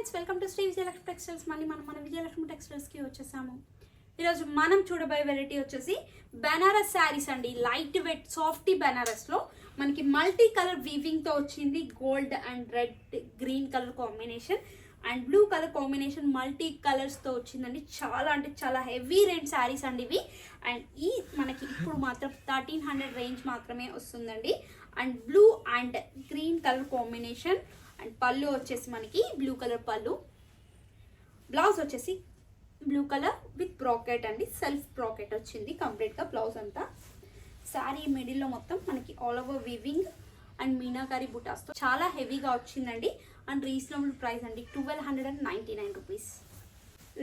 Friends, welcome to Shri Vijayalakshmi textiles. మళ్ళీ మన విజయలక్ష్మి టెక్స్టైల్స్కి వచ్చేసాము. ఈరోజు మనం చూడబోయే వెరైటీ వచ్చేసి బెనారస్ శారీస్ అండి. లైట్ వెయిట్ సాఫ్టీ బెనారస్లో మనకి మల్టీ కలర్ వీవింగ్తో వచ్చింది. Gold and red, green colour combination and blue colour combination multi కలర్స్తో వచ్చిందండి. చాలా అంటే చాలా హెవీ రేంజ్ శారీస్ అండి ఇవి. అండ్ ఈ మనకి ఇప్పుడు మాత్రం 1300 రేంజ్ మాత్రమే వస్తుందండి. And blue and green colour combination and పళ్ళు వచ్చేసి మనకి బ్లూ కలర్ పళ్ళు, బ్లౌజ్ వచ్చేసి బ్లూ కలర్ విత్ బ్రాకెట్ అండి. సెల్ఫ్ బ్రాకెట్ వచ్చింది కంప్లీట్గా బ్లౌజ్ అంతా. శారీ మిడిల్లో మొత్తం మనకి ఆల్ ఓవర్ వీవింగ్ అండ్ మీనాకారి బుటాస్తో చాలా హెవీగా వచ్చిందండి. అండ్ రీజనబుల్ ప్రైస్ అండి, 1299 రూపీస్.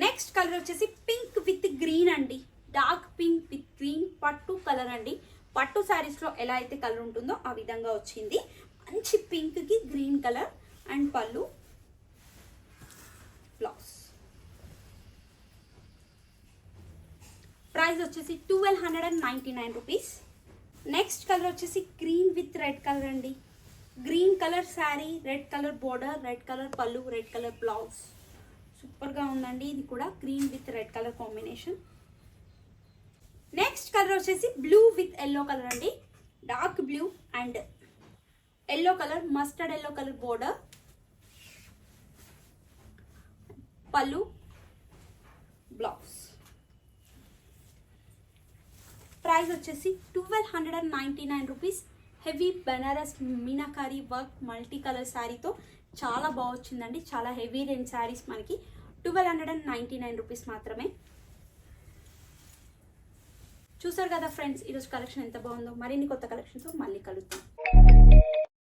నెక్స్ట్ కలర్ వచ్చేసి పింక్ విత్ గ్రీన్ అండి. డార్క్ పింక్ విత్ గ్రీన్ పట్టు కలర్ అండి. పట్టు శారీస్లో ఎలా అయితే కలర్ ఉంటుందో ఆ విధంగా వచ్చింది. మంచి పింక్కి గ్రీన్ కలర్ అండ్ పళ్ళు, బ్లౌజ్. ప్రైస్ వచ్చేసి 1299 రూపీస్. నెక్స్ట్ కలర్ వచ్చేసి గ్రీన్ విత్ రెడ్ కలర్ అండి. Green colour sari, red colour border, red colour పళ్ళు, రెడ్ కలర్ బ్లౌజ్. సూపర్గా ఉందండి. ఇది కూడా green with red colour combination. Next colour వచ్చేసి బ్లూ విత్ ఎల్లో కలర్ అండి. Dark blue and yellow colour, mustard yellow colour border, పళ్ళు, blouse. Price వచ్చేసి 1299 rupees. Heavy Banaras meenakari work multi colour శారీతో చాలా బాగా వచ్చిందండి. చాలా హెవీ రేంజ్ శారీస్ మనకి 1299 రూపీస్ మాత్రమే. చూసారు కదా ఫ్రెండ్స్, ఈరోజు కలెక్షన్ ఎంత బాగుందో. మరిన్ని కొత్త కలెక్షన్తో మళ్ళీ కలుద్దాం.